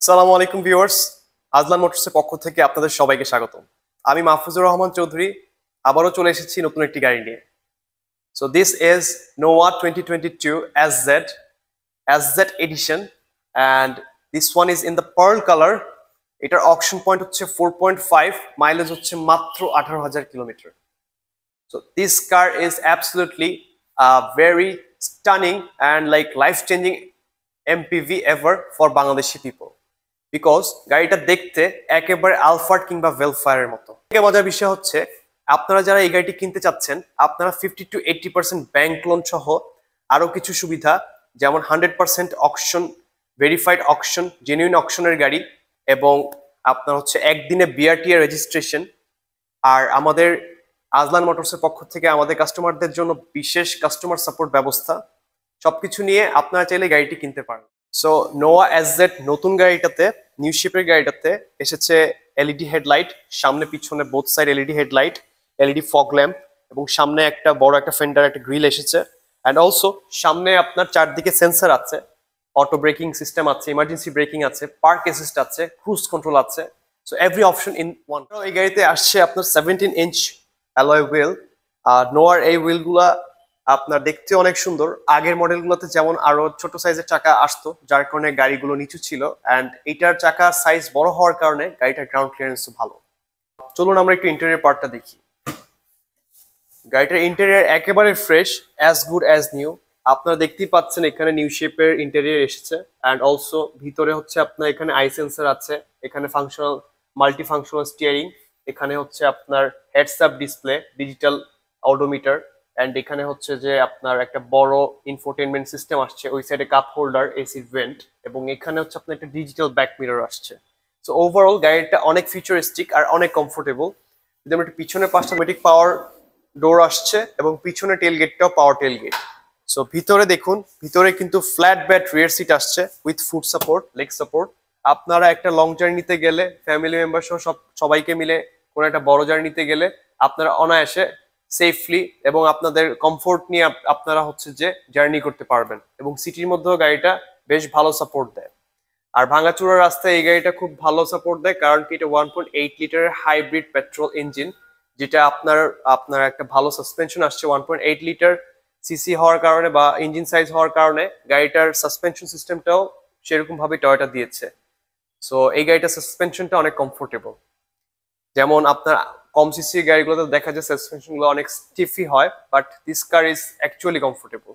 আসসালামু আলাইকুম ভিউয়ার্স, আজলান মোটরসের পক্ষ থেকে আপনাদের সবাইকে স্বাগত। আমি মাহফুজুর রহমান চৌধুরী আবারও চলে এসেছি নতুন একটি গাড়ি নিয়ে। So this is Noah 2022 SZ edition and this one is in the pearl colour. এটার অকশন পয়েন্ট হচ্ছে 4.5, মাইলেজ হচ্ছে মাত্র 18,000 kilometre. So this car is absolutely very stunning and like life-changing MPV ever for Bangladeshi people. Because গাড়িটা দেখতে একেবারে Alphard কিংবা ভেলফায়ারের মতো। মজার বিষয় হচ্ছে আপনারা যারা এই গাড়িটি কিনতে চাচ্ছেন, আপনারা 50 to 80% ব্যাংক লোন সহ আরো কিছু সুবিধা, যেমন 100% অকশন, ভেরিফাইড অকশন, জেনুইন অকশনের গাড়ি, এবং আপনার হচ্ছে একদিনে বিআরটিএ রেজিস্ট্রেশন। আর আমাদের আজলান মোটরসের পক্ষ থেকে আমাদের কাস্টমারদের জন্য বিশেষ কাস্টমার সাপোর্ট ব্যবস্থা, সবকিছু নিয়ে আপনারা চাইলে গাড়িটি কিনতে পারেন। সো নোয়া এসজেড নতুন গাড়িটাতে, নিউ শেপের গাড়িটাতে এসেছে এলইডি হেডলাইট, সামনে পিছনে both side LED headlight, LED fog lamp, এবং সামনে একটা বড় একটা ফেন্ডার, একটা গ্রিল এসেছে। অ্যান্ড অলসো সামনে আপনার চারদিকে সেন্সর আছে, অটো ব্রেকিং সিস্টেম আছে, ইমার্জেন্সি ব্রেকিং আছে, পার্ক অ্যাসিস্ট আছে, ক্রুজ কন্ট্রোল আছে। So every option in one. এই গাড়িতে আসছে আপনার 17 ইঞ্চ অ্যালয় হুইল। আর নোয়ার এই হুইলগুলা আপনার দেখতে অনেক সুন্দর। আগের মডেলগুলোতে যেমন আরো ছোট সাইজের চাকা আসতো, যার কারণে গাড়িগুলো নিচু ছিল, অ্যান্ড এইটার চাকা সাইজ বড় হওয়ার কারণে গাড়িটার গ্রাউন্ড ক্লিয়ারেন্স ভালো। চলুন আমরা একটু ইন্টেরিয়র পার্টটা দেখি। গাড়িটার ইন্টেরিয়র একেবারে fresh, as good as new. আপনারা দেখতেই পাচ্ছেন এখানে নিউ শেপের ইন্টেরিয়র এসেছে, অ্যান্ড অলসো ভিতরে হচ্ছে আপনার এখানে আই সেন্সর আছে, এখানে ফাংশনাল মাল্টি ফাংশনাল স্টিয়ারিং, এখানে হচ্ছে আপনার heads up display, digital odometer, and এখানে হচ্ছে যে আপনার একটা বড় ইনফোটেনমেন্ট সিস্টেম আসছে, ওই সাইডে কাপ হোল্ডার, এসি ভেন্ট, এবং এখানে হচ্ছে আপনার একটা ডিজিটাল ব্যাক মিরর আসছে। সো ওভারঅল গাড়িটা অনেক ফিউচারিস্টিক আর অনেক কমফোর্টেবল। যদি আমরা একটু পিছনের পাশটা অটোমেটিক পাওয়ার ডোর আসছে, এবং পিছনে টেলগেটটাও পাওয়ার টেলগেট। সো ভিতরে দেখুন, ভিতরে কিন্তু ফ্ল্যাট ব্যাট রিয়ার সিট আসছে with foot support, leg support. আপনারা একটা লং জার্নিতে গেলে, ফ্যামিলি মেম্বার সহ সবাইকে মিলে কোনো একটা বড় জার্নিতে গেলে আপনারা অনায়াসে সেফলি এবং আপনাদের কমফোর্ট নিয়ে আপনারা হচ্ছে যে জার্নি করতে পারবেন, এবং সিটির মধ্যেও গাড়িটা বেশ ভালো সাপোর্ট দেয়। আর ভাঙাচুরা রাস্তায় এই গাড়িটা খুব ভালো সাপোর্ট দেয়, কারণ কি এটা 1.8 লিটারের হাইব্রিড পেট্রোল ইঞ্জিন, যেটা আপনার একটা ভালো সাসপেনশন আসছে। 1.8 লিটার সিসি হওয়ার কারণে বা ইঞ্জিন সাইজ হওয়ার কারণে গাড়িটার সাসপেনশন সিস্টেমটাও সেরকম ভাবে টয়োটা দিয়েছে। সো এই গাড়িটার সাসপেনশনটা অনেক কমফোর্টেবল। যেমন আপনার কম সিসি গাড়িগুলোতে দেখা যায় সাসপেনশন গুলো অনেক স্টিফি হয়, but this car is actually comfortable.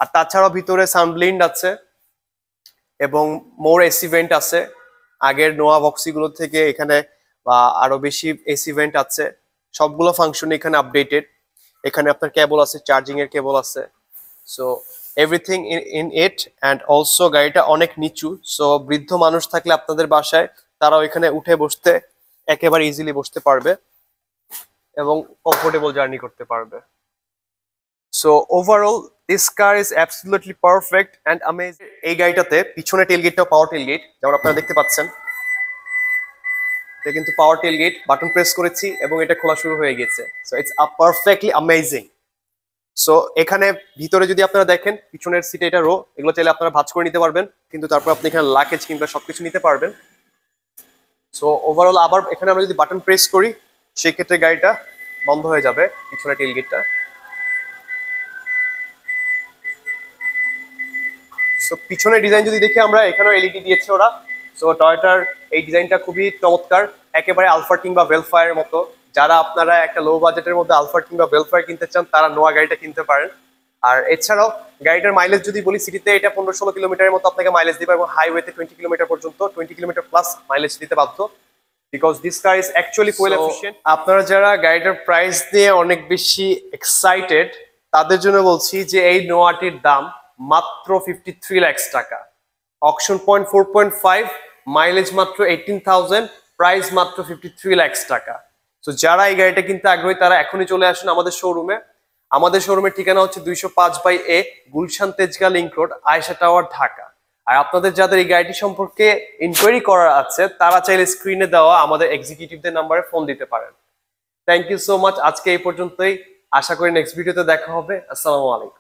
আর তাছাড়াও ভিতরে সাউন্ড ব্লিন্ড আছে এবং মোর এসি ভেন্ট আছে। আগের নোয়া বক্সি গুলো থেকে এখানে আরো বেশি এসি ভেন্ট আছে, সবগুলো ফাংশন এখানে আপডেটেড। এখানে আপনার কেবল আছে, চার্জিং এর কেবল আছে। So everything in it. And also গাড়িটা অনেক নিচু, সো বৃদ্ধ মানুষ থাকলে আপনাদের বাসায় তারাও এখানে উঠে বসতে একেবারে ইজিলি বসতে পারবে এবং কমফোর্টেবল জার্নি করতে পারবে। So overall this car is absolutely perfect and amazing. এই গাড়িটাতে পিছনে টেলগেটটাও পাওয়ার টেলগেট, যেমন আপনারা দেখতে পাচ্ছেন। এটা কিন্তু পাওয়ার টেলগেট, বাটন প্রেস করেছি এবং এটা খোলা শুরু হয়ে গেছে। So it's perfectly amazing. So এখানে ভিতরে যদি আপনারা দেখেন, পিছনের সিটে এটা রো, এগুলো চাইলে আপনারা ভাঁজ করে নিতে পারবেন, কিন্তু তারপর আপনি এখানে লাগেজ কিংবা সবকিছু নিতে পারবেন। সো ওভারঅল আবার এখানে আমরা যদি বাটন প্রেস করি, সেই ক্ষেত্রে গাড়িটা বন্ধ হয়ে যাবে, পিছনে টেলগেটটা। সো পিছনের ডিজাইন যদি দেখি আমরা, এখানেও এলইডি দিয়েছে ওরা। সো টয়োটার এই ডিজাইনটা খুবই চমৎকার, একেবারে আলফার্ড কিংবা ভেলফায়ারের মতো। যারা আপনারা একটা লো বাজেটের মধ্যে আলফার্ড কিংবা ভেলফায়ার কিনতে চান, তারা নোয়া গাড়িটা কিনতে পারেন। আর এছাড়াও গাড়িটার মাইলেজ যদি বলি, সিটিতে এটা 15-16 কিলোমিটারের মতো আপনাকে মাইলেজ দিবে, এবং হাইওয়েতে 20 কিলোমিটার পর্যন্ত, 20 কিলোমিটার প্লাস মাইলেজ দিতে বাধ্য, because this car is actually fuel efficient. আপনারা যারা গাড়িটার প্রাইস নিয়ে অনেক বেশি এক্সাইটেড, তাদের জন্য বলছি যে এই নোয়াটির দাম মাত্র 53 লাখ টাকা। অকশন পয়েন্ট 4.5, মাইলেজ মাত্র 18,000, প্রাইস মাত্র 53 লাখ টাকা। তো যারা এই গাড়িটা কিনতে আগ্রহী, তারা এখনই চলে আসুন আমাদের শোরুমে। আমাদের শোরুমের ঠিকানা হচ্ছে 205/A, Gulshan Tejgaon link road, Ayesha tower, Dhaka. আর আপনাদের যাদের এই গাড়িটি সম্পর্কে ইনকোয়ারি করার আছে, তারা চাইলে স্ক্রিনে দেওয়া আমাদের এক্সিকিউটিভদের নাম্বারে ফোন দিতে পারেন। Thank you so much. আজকে এই পর্যন্তই, আশা করি নেক্সট ভিডিওতে দেখা হবে। আসসালামু আলাইকুম।